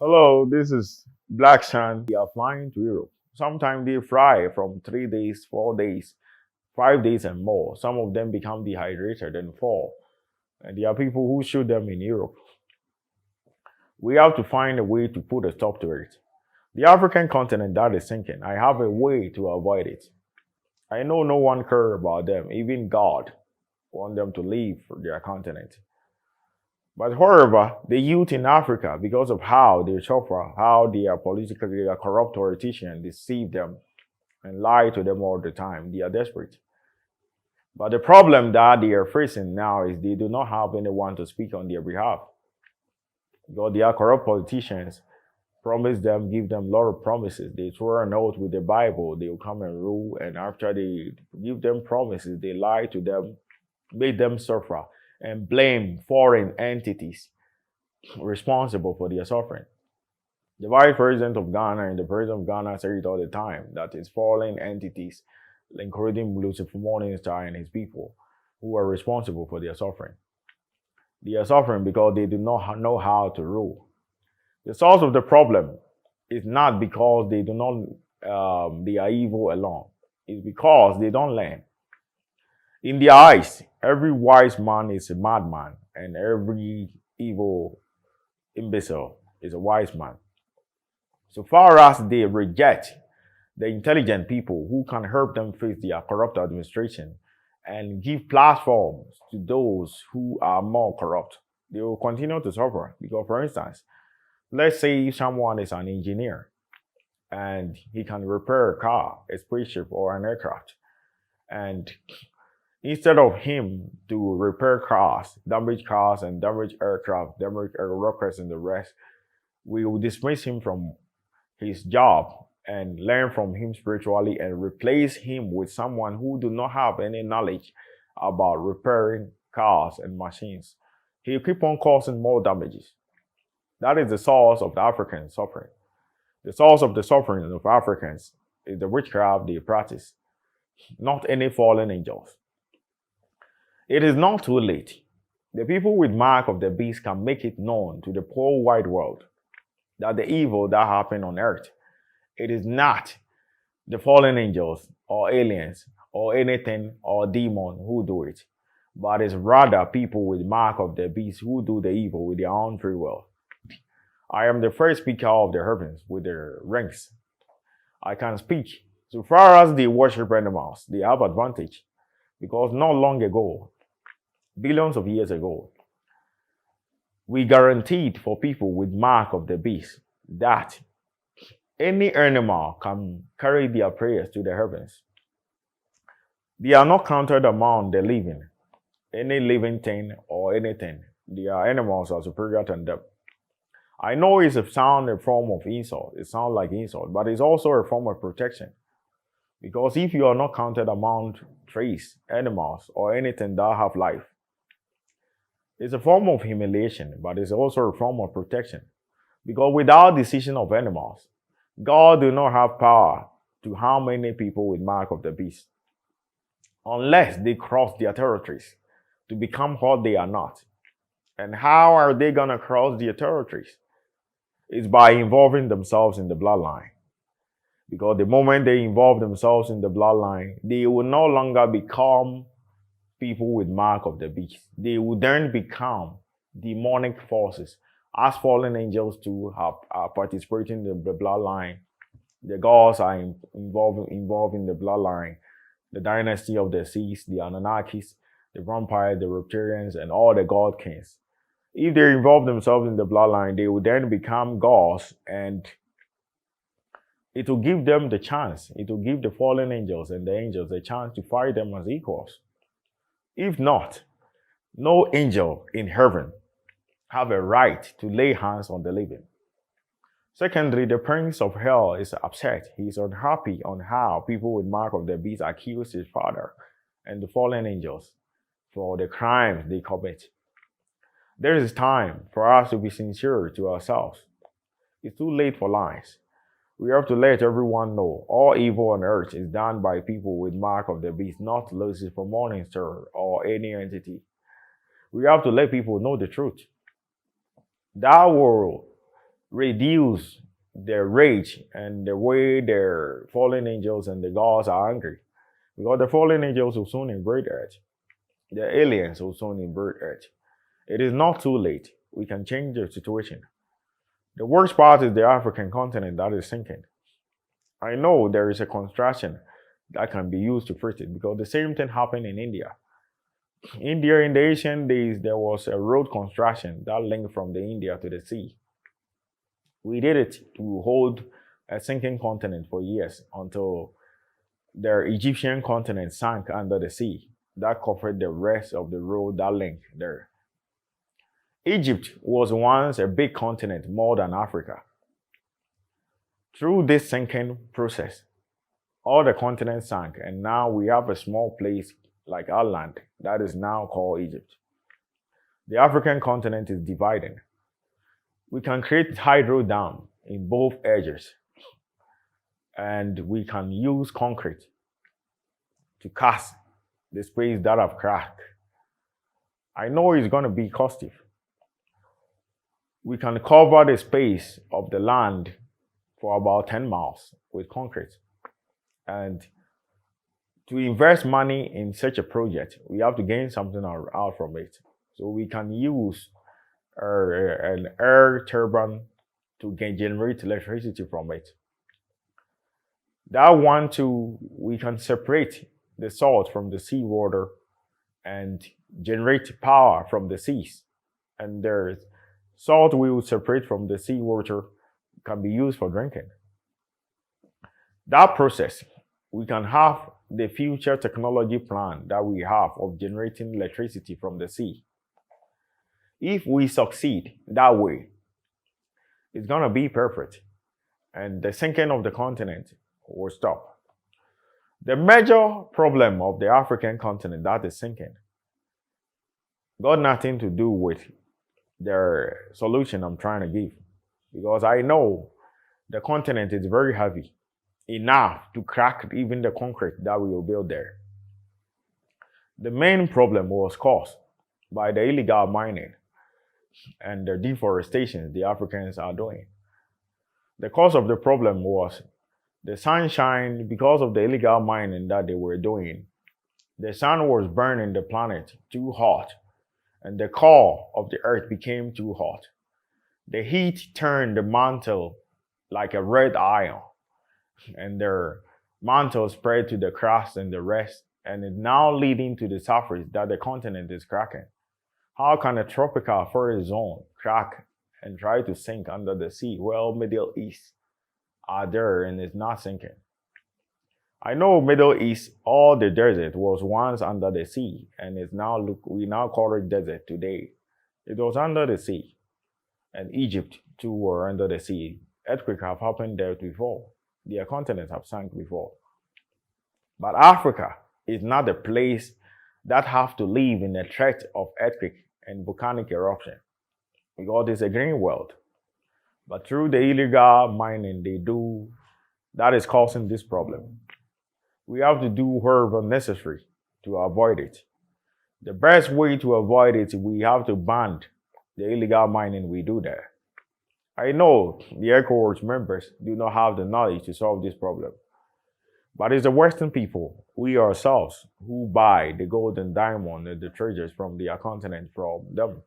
Hello, this is Black Sun. They are flying to Europe. Sometimes they fly from 3 days, 4 days, 5 days, and more. Some of them become dehydrated and fall. And there are people who shoot them in Europe. We have to find a way to put a stop to it. The African continent that is sinking, I have a way to avoid it. I know no one cares about them, even God wants them to leave their continent. But however, the youth in Africa, because of how they suffer, how they are corrupt politicians deceive them and lie to them all the time, they are desperate. But the problem that they are facing now is they do not have anyone to speak on their behalf. Because they are corrupt politicians, promise them, give them a lot of promises. They swear an oath with the Bible, they will come and rule. And after they give them promises, they lie to them, make them suffer, and blame foreign entities responsible for their suffering. The vice president of Ghana and the president of Ghana say it all the time that it's foreign entities, including Lucifer Morningstar and his people, who are responsible for their suffering. They are suffering because they do not know how to rule. The source of the problem is not because they do not they are evil alone. It's because they don't learn. In their eyes, every wise man is a madman, and every evil imbecile is a wise man. So far as they reject the intelligent people who can help them face their corrupt administration and give platforms to those who are more corrupt, they will continue to suffer. Because, for instance, let's say someone is an engineer and he can repair a car, a spaceship, or an aircraft. And instead of him to repair cars and damaged aircraft, damaged rockets and the rest, we will dismiss him from his job and learn from him spiritually and replace him with someone who do not have any knowledge about repairing cars and machines. He'll keep on causing more damages. That is the source of the African suffering. The source of the suffering of Africans is the witchcraft they practice, not any fallen angels. It is not too late. The people with mark of the beast can make it known to the whole wide world that the evil that happened on earth, it is not the fallen angels or aliens or anything or demon who do it, but it's rather people with mark of the beast who do the evil with their own free will. I am the first speaker of the heavens with their ranks. I can speak. So far as they worship animals, they have advantage because not long ago, billions of years ago, we guaranteed for people with mark of the beast that any animal can carry their prayers to the heavens. They are not counted among the living, any living thing or anything. Their animals are superior to them. I know it's a form of insult. It sounds like insult, but it's also a form of protection. Because if you are not counted among trees, animals, or anything that have life, it's a form of humiliation, but it's also a form of protection. Because without decision of animals, God do not have power to harm any people with mark of the beast, unless they cross their territories to become what they are not. And how are they gonna cross their territories? It's by involving themselves in the bloodline. Because the moment they involve themselves in the bloodline, they will no longer become people with mark of the beast. They will then become demonic forces, as fallen angels too are participating in the bloodline. The gods are involved in the bloodline. The dynasty of the seas, the Anunnakis, the vampires, the reptilians, and all the god kings. If they involve themselves in the bloodline, they will then become gods, and it will give them the chance. It will give the fallen angels and the angels a chance to fight them as equals. If not, no angel in heaven have a right to lay hands on the living. Secondly, the prince of hell is upset. He is unhappy on how people with mark of the beast accuse his father and the fallen angels for the crimes they commit. There is time for us to be sincere to ourselves. It's too late for lies. We have to let everyone know all evil on earth is done by people with mark of the beast, not Lucifer Morningstar or any entity. We have to let people know the truth. That will reduce their rage and the way their fallen angels and the gods are angry. Because the fallen angels will soon invade Earth. The aliens will soon invade Earth. It is not too late. We can change the situation. The worst part is the African continent that is sinking. I know there is a construction that can be used to fix it because the same thing happened in India. India in the ancient days, there was a road construction that linked from the India to the sea. We did it to hold a sinking continent for years until the Egyptian continent sank under the sea. That covered the rest of the road that linked there. Egypt was once a big continent more than Africa. Through this sinking process, all the continents sank, and now we have a small place like our land that is now called Egypt. The African continent is dividing. We can create hydro dam in both edges, and we can use concrete to cast the space that have cracked. I know it's going to be costly. We can cover the space of the land for about 10 miles with concrete. And to invest money in such a project, we have to gain something out from it. So we can use an air turbine to generate electricity from it. That one too, we can separate the salt from the seawater and generate power from the seas. And there's salt we will separate from the seawater can be used for drinking. That process, we can have the future technology plan that we have of generating electricity from the sea. If we succeed that way, it's going to be perfect and the sinking of the continent will stop. The major problem of the African continent that is sinking got nothing to do with the solution I'm trying to give, because I know the continent is very heavy, enough to crack even the concrete that we will build there. The main problem was caused by the illegal mining and the deforestation the Africans are doing. The cause of the problem was the sunshine. Because of the illegal mining that they were doing, the sun was burning the planet too hot, and the core of the earth became too hot. The heat turned the mantle like a red iron, and their mantle spread to the crust and the rest, and it's now leading to the surface that the continent is cracking. How can a tropical forest zone crack and try to sink under the sea? Well, Middle East are there and it's not sinking. I know Middle East, all the desert was once under the sea, and it's now we now call it desert today. It was under the sea, and Egypt too were under the sea. Earthquakes have happened there before. Their continents have sunk before. But Africa is not a place that have to live in the threat of earthquake and volcanic eruption, because it's a green world. But through the illegal mining they do, that is causing this problem. We have to do whatever necessary to avoid it. The best way to avoid it, we have to ban the illegal mining we do there. I know the ECOWAS members do not have the knowledge to solve this problem, but it's the Western people, we ourselves, who buy the gold and diamond and the treasures from their continent from them.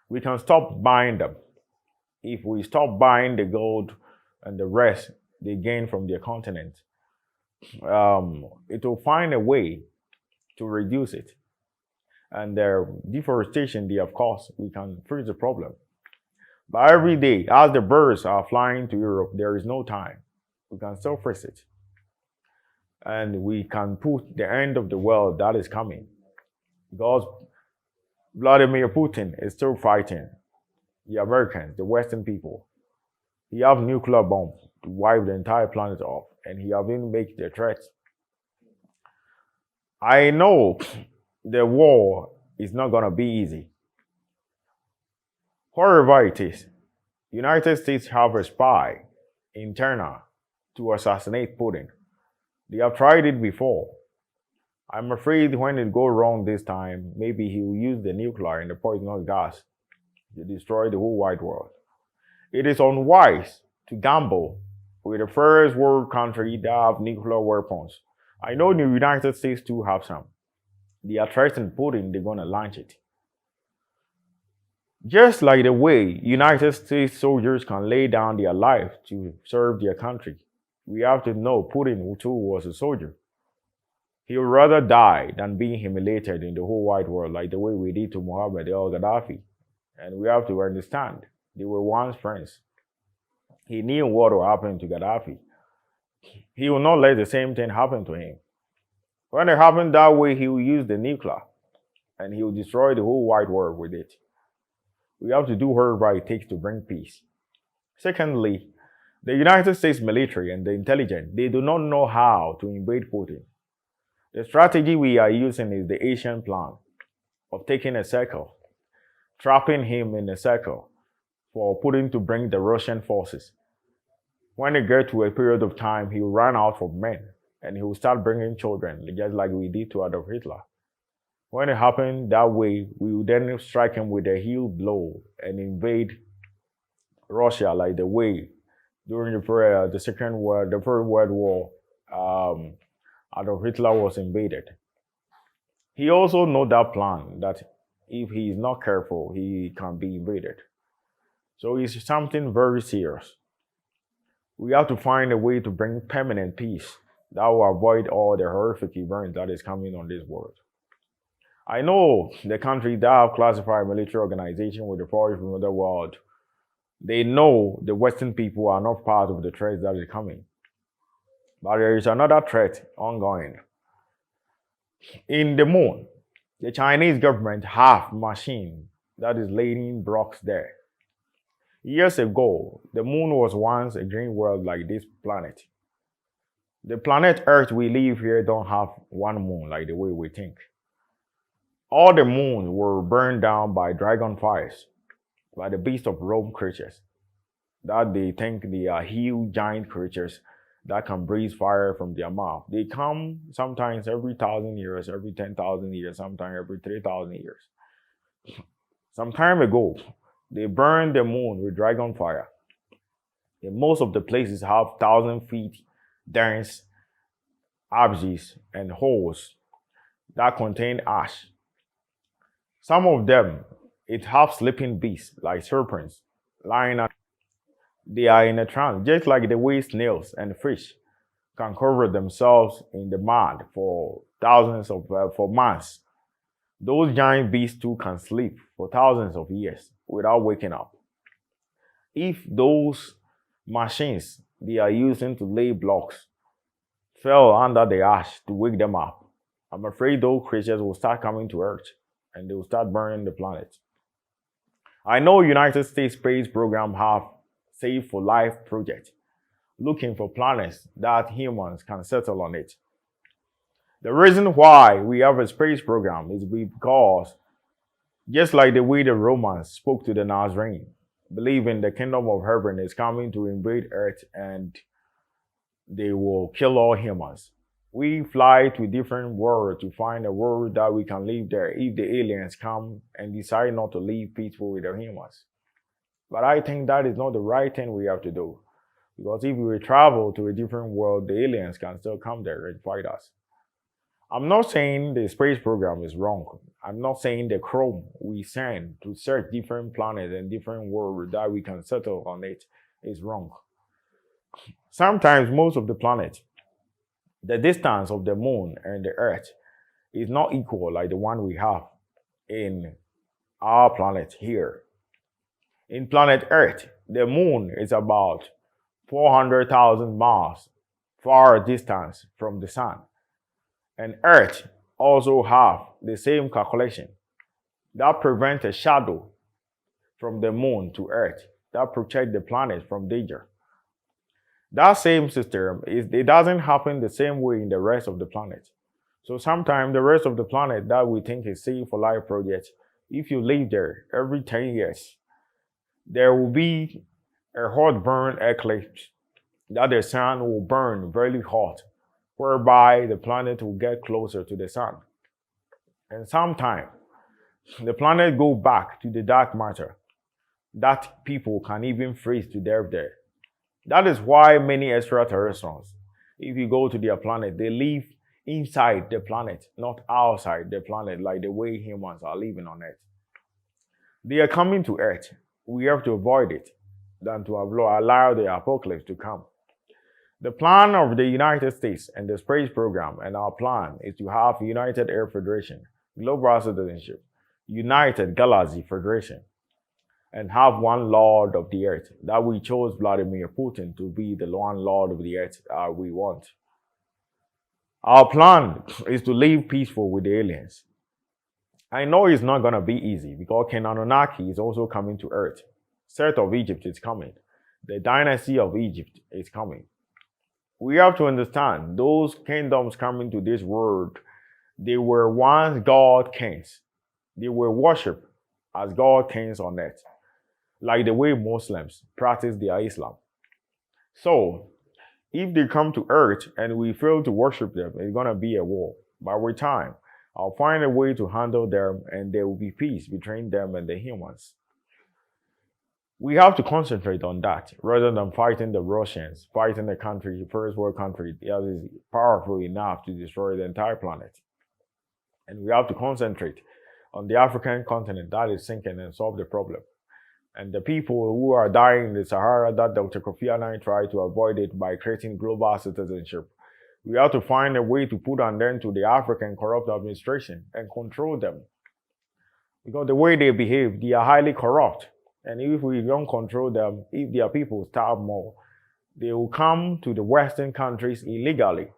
We can stop buying them. If we stop buying the gold and the rest they gain from their continent, it will find a way to reduce it. And their deforestation they have caused, we can fix the problem. But every day, as the birds are flying to Europe, there is no time. We can still fix it. And we can put the end of the world that is coming. Because Vladimir Putin is still fighting the Americans, the Western people. He have nuclear bombs to wipe the entire planet off, and he have even made the threats. I know the war is not gonna be easy. Wherever it is, United States have a spy internal to assassinate Putin. They have tried it before. I'm afraid when it goes wrong this time, maybe he will use the nuclear and the poisonous gas to destroy the whole wide world. It is unwise to gamble with the first world country that have nuclear weapons. I know the United States too have some. They are threatening Putin, they're gonna launch it. Just like the way United States soldiers can lay down their life to serve their country, we have to know Putin too was a soldier. He would rather die than being humiliated in the whole wide world like the way we did to Muhammad el Gaddafi. And we have to understand, they were once friends. He knew what would happen to Gaddafi. He will not let the same thing happen to him. When it happened that way, he will use the nuclear and he will destroy the whole wide world with it. We have to do whatever it takes to bring peace. Secondly, the United States military and the intelligence, they do not know how to invade Putin. The strategy we are using is the Asian plan of taking a circle, trapping him in a circle for Putin to bring the Russian forces. When it gets to a period of time, he will run out of men and he will start bringing children, just like we did to Adolf Hitler. When it happened that way, we will then strike him with a heel blow and invade Russia like the way during the First World War, Adolf Hitler was invaded. He also knows that plan that if he is not careful, he can be invaded. So it's something very serious. We have to find a way to bring permanent peace that will avoid all the horrific events that is coming on this world. I know the countries that have classified military organization with the forces from the world, they know the Western people are not part of the threat that is coming. But there is another threat ongoing. In the moon, the Chinese government have machine that is laying blocks there. Years ago, the moon was once a green world like this planet. The planet Earth we live here don't have one moon like the way we think. All the moons were burned down by dragon fires, by the beast of Rome creatures. That they think they are huge giant creatures that can breathe fire from their mouth. They come sometimes every 1,000 years, every 10,000 years, sometimes every 3,000 years. Some time ago, they burned the moon with dragon fire. And most of the places have 1,000 feet dense abysses and holes that contain ash. Some of them, it have sleeping beasts like serpents lying at. They are in a trance, just like the way snails and fish can cover themselves in the mud for for months. Those giant beasts too can sleep for thousands of years without waking up. If those machines they are using to lay blocks fell under the ash to wake them up, I'm afraid those creatures will start coming to Earth and they will start burning the planet. I know United States space program have Save for Life project, looking for planets that humans can settle on it. The reason why we have a space program is because, just like the way the Romans spoke to the Nazarene, believing the kingdom of heaven is coming to invade Earth and they will kill all humans. We fly to different worlds to find a world that we can live there if the aliens come and decide not to live peaceful with the humans. But I think that is not the right thing we have to do. Because if we travel to a different world, the aliens can still come there and fight us. I'm not saying the space program is wrong. I'm not saying the Chrome we send to search different planets and different worlds that we can settle on it is wrong. Sometimes most of the planets, the distance of the moon and the earth is not equal like the one we have in our planet here. In planet Earth, the moon is about 400,000 miles far distance from the sun. And Earth also have the same calculation that prevents a shadow from the moon to Earth, that protect the planet from danger. That same system it doesn't happen the same way in the rest of the planet. So sometimes the rest of the planet that we think is Save for Life project, if you live there every 10 years, there will be a hot burn eclipse that the sun will burn very hot, whereby the planet will get closer to the sun. And sometimes the planet go back to the dark matter. that people can even freeze to death there. That is why many extraterrestrials, if you go to their planet, they live inside the planet, not outside the planet, like the way humans are living on Earth. They are coming to Earth. We have to avoid it than to allow the apocalypse to come. The plan of the United States and the space program and our plan is to have United Air Federation, global citizenship, United Galaxy Federation, and have one Lord of the Earth. That we chose Vladimir Putin to be the one Lord of the Earth we want. Our plan is to live peaceful with the aliens. I know it's not going to be easy because King Anunnaki is also coming to Earth. Set of Egypt is coming. The dynasty of Egypt is coming. We have to understand those kingdoms coming to this world, they were once God kings. They were worshipped as God kings on earth, like the way Muslims practice their Islam. So, if they come to earth and we fail to worship them, it's going to be a war. But with time, I'll find a way to handle them and there will be peace between them and the humans. We have to concentrate on that rather than fighting the Russians, fighting the country, first world country that is powerful enough to destroy the entire planet. And we have to concentrate on the African continent that is sinking and solve the problem. And the people who are dying in the Sahara, that Dr. Kofi Annan tried to avoid it by creating global citizenship. We have to find a way to put an end to the African corrupt administration and control them. Because the way they behave, they are highly corrupt. And if we don't control them, if their people starve more, they will come to the Western countries illegally.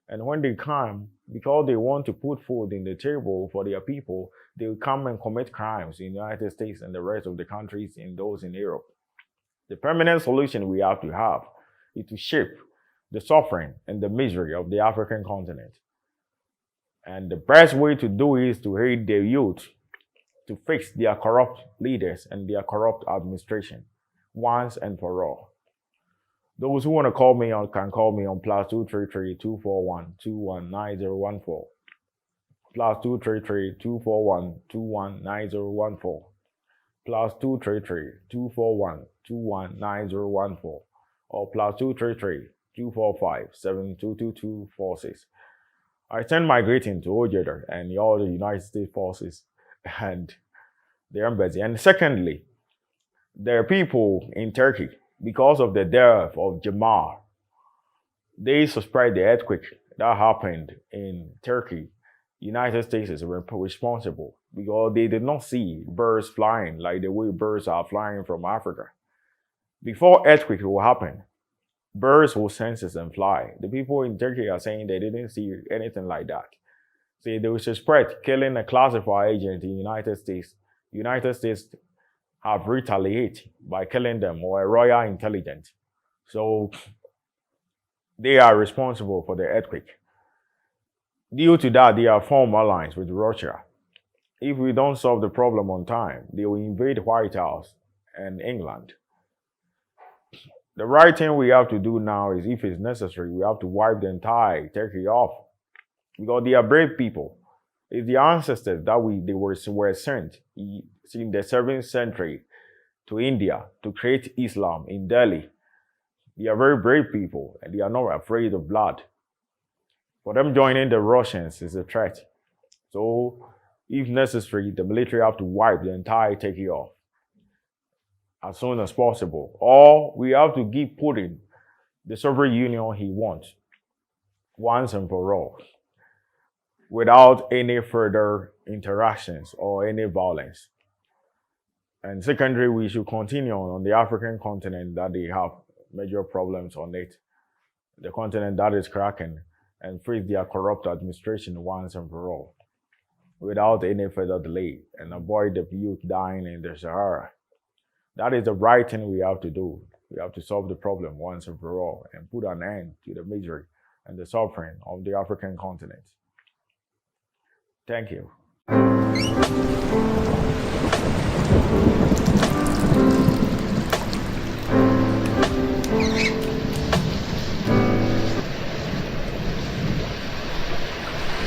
And when they come, because they want to put food in the table for their people, they will come and commit crimes in the United States and the rest of the countries and those in Europe. The permanent solution we have to have is to shape the suffering and the misery of the African continent. And the best way to do it is to aid the youth to fix their corrupt leaders and their corrupt administration once and for all. Those who want to call me on can call me on +233 241 219014. +233 241 219014. +233 241 219014. Or +233 245 722246. I send my greeting to Ojeda and all the United States forces and the embassy. And secondly, there are people in Turkey, because of the death of Jamal, they suspect the earthquake that happened in Turkey. United States is responsible because they did not see birds flying like the way birds are flying from Africa. Before earthquake will happen, birds will sense it and fly. The people in Turkey are saying they didn't see anything like that. See, they will suspect killing a classified agent in the United States. United States have retaliated by killing them, or a royal intelligence. So they are responsible for the earthquake. Due to that, they have formed alliance with Russia. If we don't solve the problem on time, they will invade White House and England. The right thing we have to do now is, if it's necessary, we have to wipe the entire Turkey off. Because they are brave people. It's the ancestors that they were sent in the 7th century to India to create Islam in Delhi. They are very brave people and they are not afraid of blood. For them joining the Russians is a threat. So, if necessary, the military have to wipe the entire Turkey off as soon as possible. Or we have to give Putin the Soviet Union he wants once and for all, without any further interactions or any violence. And secondly, we should continue on the African continent that they have major problems on it. The continent that is cracking, and freeze their corrupt administration once and for all, without any further delay, and avoid the youth dying in the Sahara. That is the right thing we have to do. We have to solve the problem once and for all and put an end to the misery and the suffering of the African continent. Thank you.